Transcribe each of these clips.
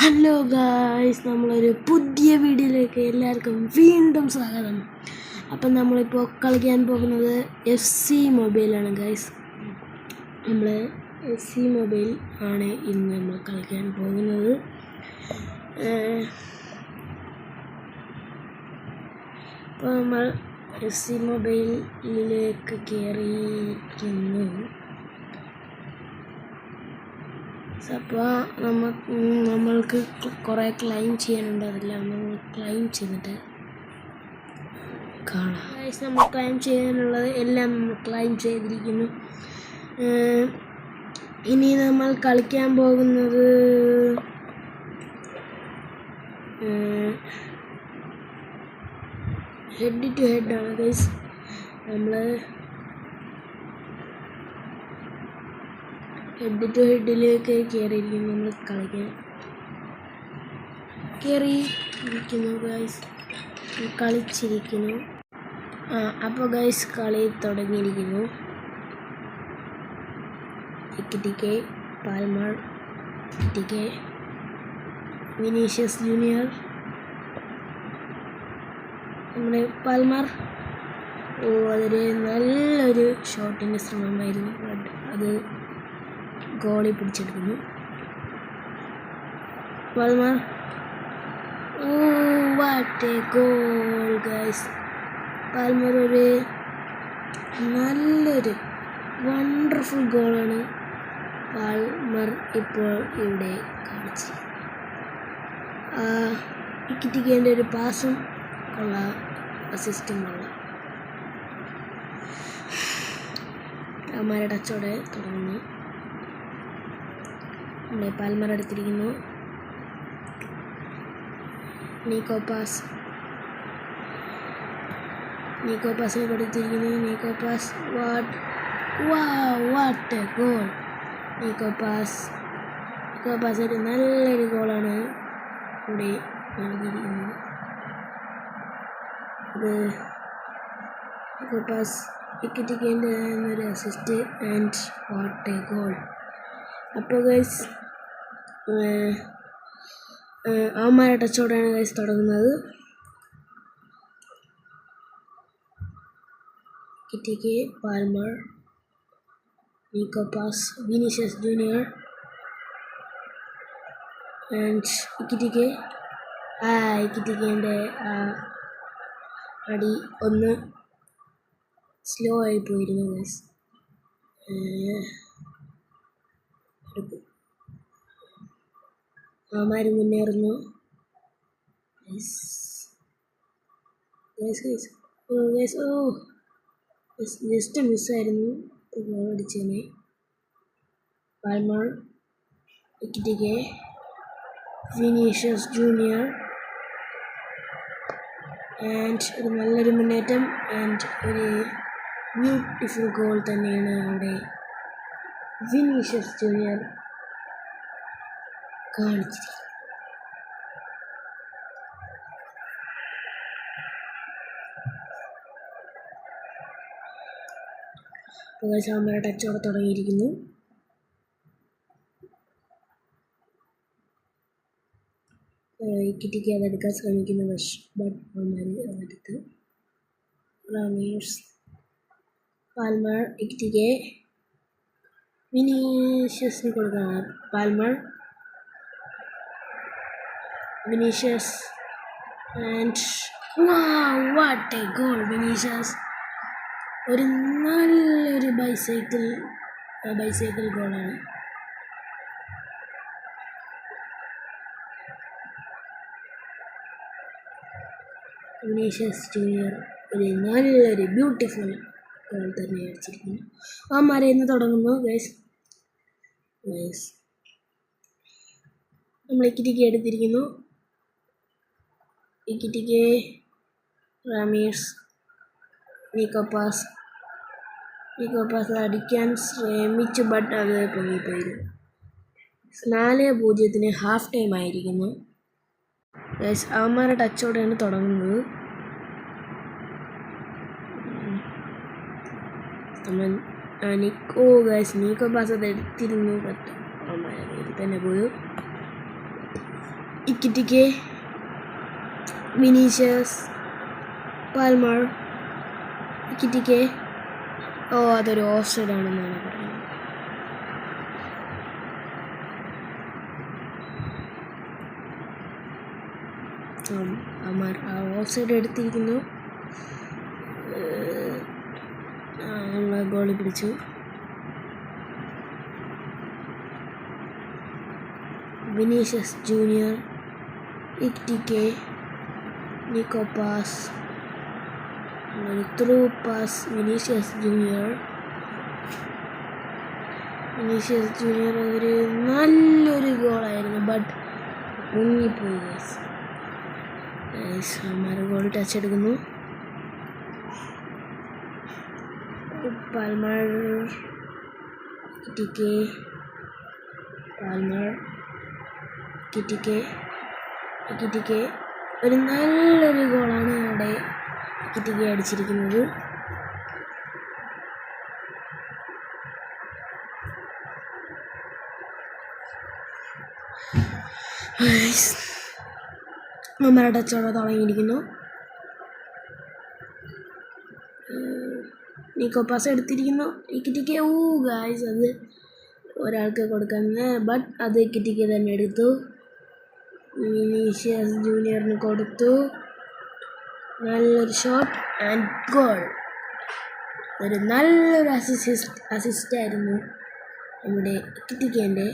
Hello guys, നമ്മളൊരു പുതിയ വീഡിയോയിലേക്ക് എല്ലാവർക്കും വീണ്ടും സ്വാഗതം. അപ്പം നമ്മളിപ്പോൾ കളിക്കാൻ പോകുന്നത് FC മൊബൈലാണ് ഗായ്സ്. നമ്മൾ FC മൊബൈൽ ആണ് ഇന്ന് നമ്മൾ കളിക്കാൻ പോകുന്നത്. അപ്പോൾ നമ്മൾ FC മൊബൈലിലേക്ക് കയറിയിരിക്കുന്നു. അപ്പോൾ നമ്മൾക്ക് കുറേ ക്ലൈം ചെയ്യാനുണ്ട്. അതെല്ലാം നമ്മൾ ക്ലൈം ചെയ്തിട്ട് കാണാം. നമ്മൾ ക്ലൈം ചെയ്യാനുള്ളത് എല്ലാം നമ്മൾ ക്ലൈം ചെയ്തിരിക്കുന്നു. ഇനി നമ്മൾ കളിക്കാൻ പോകുന്നത് ഹെഡ് ടു ഹെഡാണ് ഗൈസ്. നമ്മൾ ഹെഡ് ടു ഹെഡിലേക്ക് കയറിയിരിക്കുന്നു. നമ്മൾ കയറിയിരിക്കുന്നു ഗൈസ്, കളിച്ചിരിക്കുന്നു. അപ്പോൾ ഗൈസ് കളി തുടങ്ങിയിരിക്കുന്നു. ടിക്കെ പാൽമാർ, ടിക്കെ വിനീഷ്യസ് ജൂനിയർ, നമ്മുടെ പാൽമാർ. അതൊരു നല്ലൊരു ഷോട്ടിൻ്റെ ശ്രമമായിരുന്നു. അത് ഗോളി പിടിച്ചെടുക്കുന്നു. പാൽമാർ, വാട്ട് എ ഗോൾ ഗൈസ്. പാൽമാർ ഒരു നല്ലൊരു വണ്ടർഫുൾ ഗോളാണ് പാൽമാർ ഇപ്പോൾ ഇവിടെ കാണിച്ചത്. ഇക്കിറ്റിക്കേൻ്റെ ഒരു പാസും ഉള്ള അസിസ്റ്റും ഉള്ള അമ്മാരെ ടച്ചോടെ തുടങ്ങുന്നു. ഇവിടെ പാൽമാർ എടുത്തിരിക്കുന്നു. നീക്കോ പാസിനെ കൊടുത്തിരിക്കുന്നു. Nico Paz, what a goal. Nico Paz ഒരു നല്ലൊരു ഗോളാണ് ഇവിടെ നൽകിയിരിക്കുന്നത്. നീക്കോ പാസ് വിക്കറ്റിക്കേണ്ട ഒരു assist and what a goal. അപ്പോൾ ഗൈസ് അവന്മാരെ ടച്ചോടെയാണ് ഗൈസ് തുടങ്ങുന്നത്. കിറ്റിക്ക് Palmer, Nico Paz, Vinicius Junior and ഇക്കിറ്റിക്കേൻ്റെ അടി ഒന്ന് സ്ലോ ആയി പോയിരുന്നു ഗൈസ്. അവന്മാർ മുന്നേറുന്നു. ജസ്റ്റ് മിസ്സായിരുന്നു ഗോൾ അടിച്ചതിനെ. Palmer, Ekitike, Vinicius Junior and ഒരു നല്ലൊരു മുന്നേറ്റം ആൻഡ് ഒരു ബ്യൂട്ടിഫുൾ ഗോൾ തന്നെയാണ് അവിടെ വിനീഷ്യസ് ജൂനിയർ കാണിച്ചിരിക്കുന്നത്. അവന്മാരെ ടച്ചോടെ തുടങ്ങിയിരിക്കുന്നു. കിറ്റിക്ക് അതെടുക്കാൻ ശ്രമിക്കുന്നു. ബട്ട് അവന്മാർ അതെടുത്ത്. റാമീഴ്സ്, പാൽമാർ, ഇക്കിറ്റിക്കെ, വിനീഷ്യസിന് കൊടുക്കുകയാണ്. പാൽമാർ, Vinicius and what a goal. Vinicius ഒരു നല്ലൊരു ബൈസൈക്കിൾ ഗോളാണ്. വിനീഷ്യസ് ജൂനിയർ ഒരു നല്ലൊരു ബ്യൂട്ടിഫുൾ ഗോൾ തന്നെ അടിച്ചിരിക്കുന്നു. അവന്മാരെ ഇന്ന് തുടങ്ങുന്നു ഗൈസ്. നമ്മൾ ഇക്കിറ്റിക്ക് എടുത്തിരിക്കുന്നു. ഇക്കിറ്റിക്ക്, റാമീഴ്സ്, നീക്കോ പാസ് അടിക്കാൻ ശ്രമിച്ചു. ബട്ട് അത് പൊങ്ങിപ്പോയിരുന്നു. 4-0 ഹാഫ് ടൈം ആയിരിക്കുന്നു. അവന്മാരുടെ ടച്ചോടെയാണ് തുടങ്ങുന്നത്. നീക്കോ പാസ് അത് എടുത്തിരുന്നു. ബട്ട് അവന്മാരെ തന്നെ പോയി. ഇക്കിറ്റിക്കെ, വിനീഷ്യസ്, പാൽമർ, ഇക്കിറ്റിക്കെ. ഓ, അതൊരു ഓഫ് സൈഡ് ആണെന്നാണ് പറയുന്നത്. ഓഫ് സൈഡ് എടുത്തിരിക്കുന്നു. ഗോളി പിടിച്ചു. Vinicius Junior, Ekitike, Nico Paz, through pass. Vinicius Junior ഒരു നല്ലൊരു ഗോളായിരുന്നു, ബട്ട് മുങ്ങിപ്പോയി. ഗോൾ ടച്ച് എടുക്കുന്നു. പാൽമർ, ഇക്കിറ്റിക്കെ ഒരു നല്ലൊരു ഗോളാണ് അവിടെ ഇക്കിറ്റിക്കെ അടിച്ചിരിക്കുന്നത്. നമ്മുടെ ടച്ചോടെ തുടങ്ങിയിരിക്കുന്നു. നിക്കോ പാസ് എടുത്തിരിക്കുന്നു. ഇക്കിറ്റിക്കെ. ഗായ്സ്, അത് ഒരാൾക്ക് കൊടുക്കാൻ, ബട്ട് അത് ഇക്കിറ്റിക്കെ തന്നെ എടുത്തു. വിനീഷ്യസ് ജൂനിയറിന് കൊടുത്തു. നല്ലൊരു ഷോട്ട് ആൻഡ് ഗോൾ. ഒരു നല്ലൊരു അസിസ്റ്റായിരുന്നു നമ്മുടെ ഇക്കിറ്റിക്കേൻ്റെ.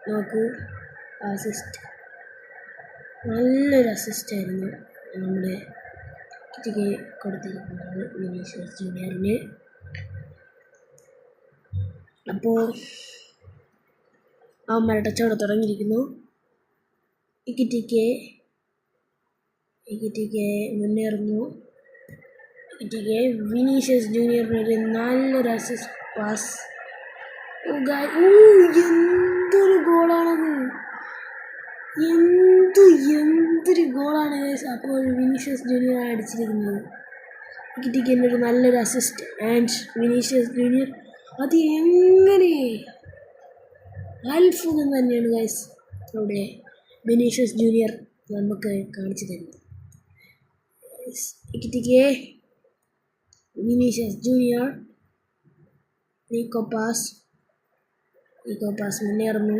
നോക്കൂ, അസിസ്റ്റ്, നല്ലൊരു അസിസ്റ്റായിരുന്നു നമ്മുടെ ഇക്കിറ്റിക്കെ കൊടുത്തിരിക്കുന്നത് വിനീഷ്യസ് ജൂനിയറിന്. അപ്പോൾ അവന്മാരുടെ ടച്ചോടെ തുടങ്ങിയിരിക്കുന്നു. ഇക്കിറ്റിക്കെ മുന്നേറുന്നു. ഇക്കിറ്റിക്കെ വിനീഷ്യസ് ജൂനിയറിനൊരു നല്ലൊരു അസിസ്റ്റ് പാസ്. എന്തൊരു ഗോളാണത്! എന്തൊരു ഗോളാണ്. അപ്പോൾ വിനീഷ്യസ് ജൂനിയർ അടിച്ചിരിക്കുന്നത്. ഇക്കിറ്റിക്കേൻ്റെ ഒരു നല്ലൊരു അസിസ്റ്റ് ആൻഡ് വിനീഷ്യസ് ജൂനിയർ. അത് എങ്ങനെ അത്ഭുതം തന്നെയാണ് ഗൈസ് അവിടെ വിനീഷ്യസ് ജൂനിയർ നമുക്ക് കാണിച്ചു തരുന്നത്. ഇക്കിറ്റിക്കെ, വിനീഷ്യസ് ജൂനിയർ, നിക്കോ പാസ് മുന്നേറുന്നു.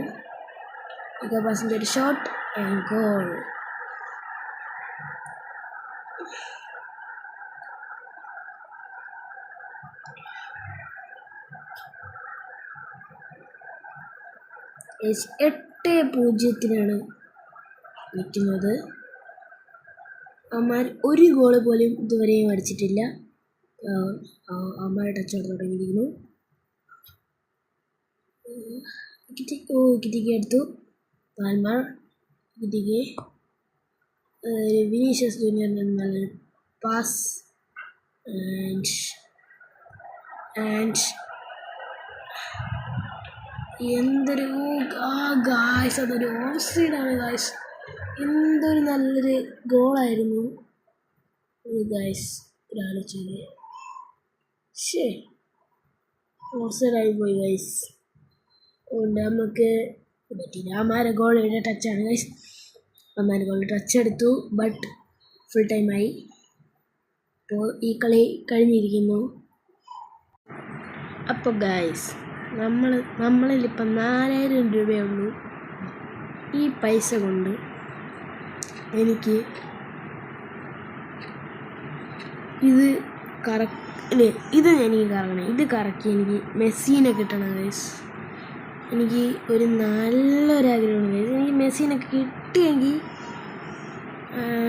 നിക്കോ പാസിൻ്റെ ഒരു ഷോട്ട് ആൻഡ് ഗോൾ. യെസ്, 8-0 നിൽക്കുന്നത്. അവന്മാർ ഒരു ഗോള് പോലും ഇതുവരെയും അടിച്ചിട്ടില്ല. അവന്മാർ ടച്ചോടെ തുടങ്ങിയിരിക്കുന്നു. ഇക്കിറ്റിക്കെ എടുത്തു. പാൽമർ, ഇക്കിറ്റിക്കെ, വിനീഷ്യസ് ജൂനിയറിന് നല്ലൊരു പാസ് ആൻഡ് എന്തൊരു ഗായ്സ്, അതൊരു ഓഫ് സൈഡാണ് ഗായ്സ്. എന്തൊരു നല്ലൊരു ഗോളായിരുന്നു ഗായ്സ്. ഒരാലോചിച്ചത് ഓഫ് സൈഡായിപ്പോയി ഗായ്സ്. അതുകൊണ്ട് നമുക്ക് പറ്റില്ല. അമ്മാരെ ഗോളിയുടെ ടച്ചാണ് ഗൈസ്. അമ്മാരെ ഗോളിൽ ടച്ച് എടുത്തു, ബട്ട് ഫുൾ ടൈമായി. അപ്പോൾ ഈ കളി കഴിഞ്ഞിരിക്കുന്നു. അപ്പോൾ ഗൈസ്, നമ്മളിലിപ്പം 4000 രൂപയേ ഉള്ളൂ. ഈ പൈസ കൊണ്ട് എനിക്ക് ഇത് എനിക്ക് കറങ്ങണം. ഇത് കറക്കി എനിക്ക് മെസ്സിനെ കിട്ടണം ഗൈസ്. എനിക്ക് ഒരു നല്ലൊരാഗ്രഹമാണ് ഗൈസ്. എനിക്ക് മെസ്സിനൊക്കെ കിട്ടിയെങ്കിൽ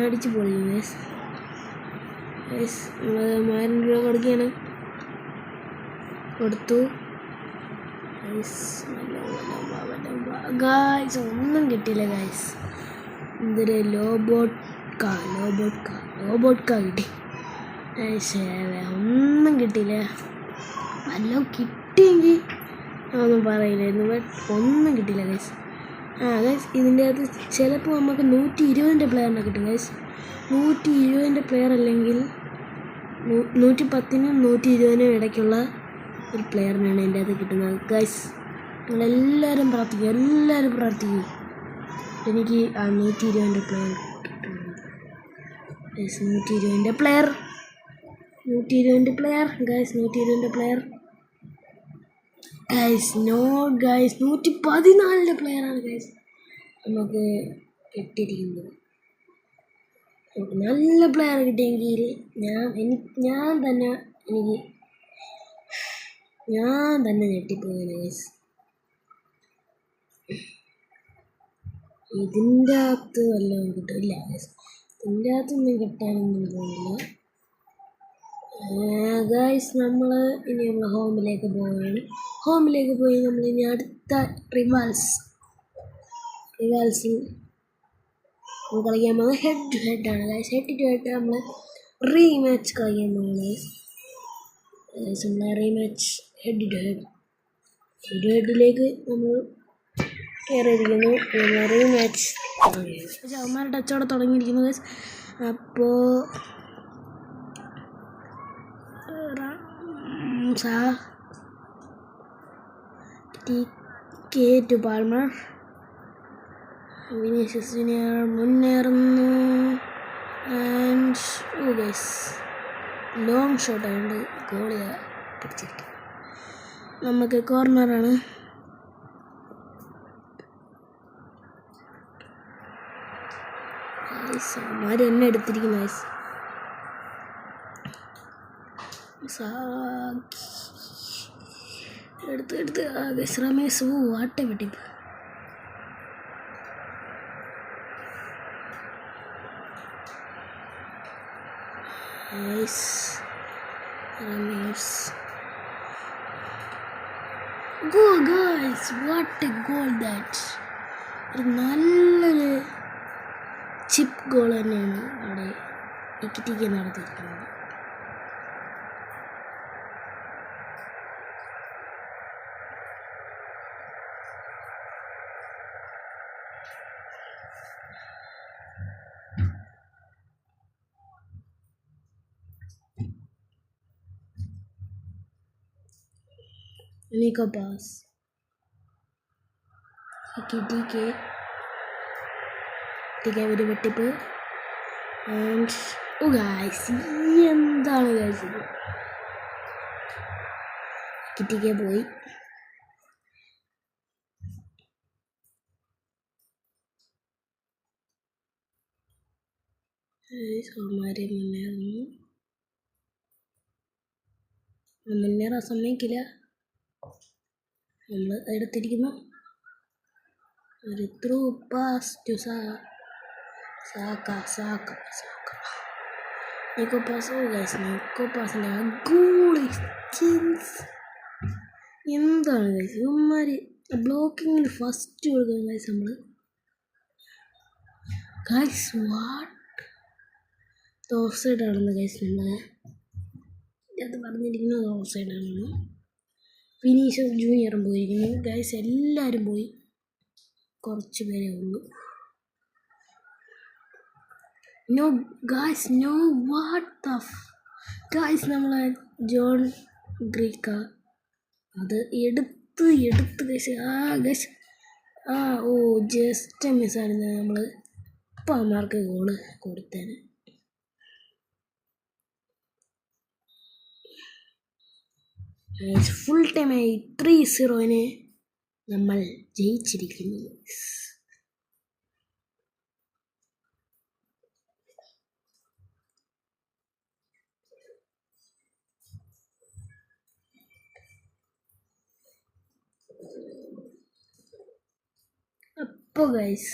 അടിച്ച് പൊളിക്കും ഗൈസ്. 1000 രൂപ കൊടുക്കുകയാണ്. കൊടുത്തു ഗായ്സ്. ഒന്നും കിട്ടിയില്ല ഗായ്സ്. എന്തൊരു ലോബോട്ട്ക കിട്ടി. ഒന്നും കിട്ടിയില്ല. വല്ലതും കിട്ടിയെങ്കിൽ ഒന്നും പറയില്ലായിരുന്നു, ബട്ട് ഒന്നും കിട്ടിയില്ല ഗൈസ്. ഗൈസ്, ഇതിൻ്റെ അകത്ത് ചിലപ്പോൾ നമുക്ക് 120ൻ്റെ പ്ലെയറിനെ കിട്ടും ഗൈസ്. 120ൻ്റെ പ്ലെയർ അല്ലെങ്കിൽ 110നും 120നും ഇടയ്ക്കുള്ള ഒരു പ്ലെയറിനാണ് എൻ്റെ അകത്ത് കിട്ടുന്നത് ഗൈസ്. നിങ്ങളെല്ലാവരും പ്രാർത്ഥിക്കും. എനിക്ക് ആ 120 player 120 player guys 120 player guys 114 പ്ലെയറാണ് ഗൈസ് നമുക്ക് കിട്ടിയിരിക്കുന്നത്. നല്ല പ്ലെയർ കിട്ടിയെങ്കിൽ ഞാൻ തന്നെ ഞെട്ടിപ്പോയി ഗൈസ്. ഇതിൻ്റെ അകത്ത് വല്ലതും കിട്ടില്ല ഗൈസ്. ഇതിൻ്റെ അകത്തൊന്നും കിട്ടാനൊന്നും തോന്നില്ല ഗൈസ്. നമ്മൾ ഇനി നമ്മൾ ഹോമിലേക്ക് പോവുകയാണ്. ഹോമിലേക്ക് പോയി നമ്മൾ ഇനി അടുത്ത റിവാൽസിൽ നമ്മൾ കളിക്കാൻ പോകുന്നത് ഹെഡ് ടു ഹെഡാണ് ഗൈസ്. ഹെഡ് ടു ഹെഡ് നമ്മൾ റീമാച്ച് കളിക്കാൻ പോകുന്നത് ഗൈസ്. നമ്മൾ റീമാച്ച് ഹെഡ് ടു ഹെഡിലേക്ക് നമ്മൾ കയറിയിരിക്കുന്നു. റീമാച്ച് അവന്മാരുടെ ടച്ചോടെ തുടങ്ങിയിരിക്കുന്നു ഗൈസ്. അപ്പോൾ ടു പാൽമർ വിനീഷ്യസ് ജൂനിയർ മുന്നേറുന്നു. ആൻഡ് ഗൈസ് ലോങ് ഷോട്ട് ആയതുകൊണ്ട് ഗോളി പിടിച്ചിരിക്കും. നമുക്ക് കോർണറാണ്. അവന്മാർ എന്നെ എടുത്തിരിക്കുന്നു ഗൈസ്. എടുത്ത് ഗൈസ് റമേഷ് വാട്ടെ വെട്ടിപ്പ്. Ramirez. Goal guys, what a goal that. ഒരു നല്ലൊരു ചിപ്പ് ഗോൾ തന്നെയാണ് അവിടെ ടിക്കി നടത്തിയിരിക്കുന്നത്. Nico pass. TK ഒരു വെട്ടിപ്പ്. ആൻഡ് ഗൈസ് എന്താണ് ഗൈസ് ഇത്? TK പോയി. സോമാരെ മുന്നേറാൻ സമ്മതിക്കില്ല. നമ്മൾ എടുത്തിരിക്കുന്നു. ഒരു through pass to Saka Nico പാസിൻ്റെ ഗോളി എന്താണ് ഗൈസ് ഇവന്മാർ ബ്ലോക്കിങ്ങിൽ ഫസ്റ്റ് കൊടുക്കുക ഗൈസ്. നമ്മൾ ഗൈസ് ഓഫ് സൈഡാണെന്ന് ഗൈസ് നമ്മൾ അത് പറഞ്ഞിരിക്കുന്നത് ഓഫ് സൈഡാണെന്ന്. വിനീഷ്യസ് ജൂനിയറും പോയിരിക്കുന്നു ഗൈസ്. എല്ലാവരും പോയി, കുറച്ച് പേരേ ഉള്ളൂ. No guys no what the guys നമ്മളെ ജോൺ ഗ്രീക്ക അത് എടുത്ത് ഗൈസ് ഗൈസ് ജസ്റ്റ് മിസ്സായിരുന്നു. നമ്മൾ ഇപ്പം അവന്മാർക്ക് ഗോള് കൊടുത്തേന്. ഫുൾ ടൈമായി 3-0 നമ്മൾ ജയിച്ചിരിക്കുന്നു. അപ്പോൾ ഗൈസ്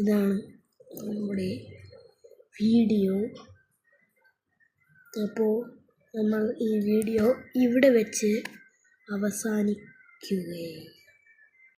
ഇതാണ് നമ്മുടെ വീഡിയോ. അപ്പോൾ നമ്മൾ ഈ വീഡിയോ ഇവിടെ വെച്ച് അവസാനിക്കുകയാണ്.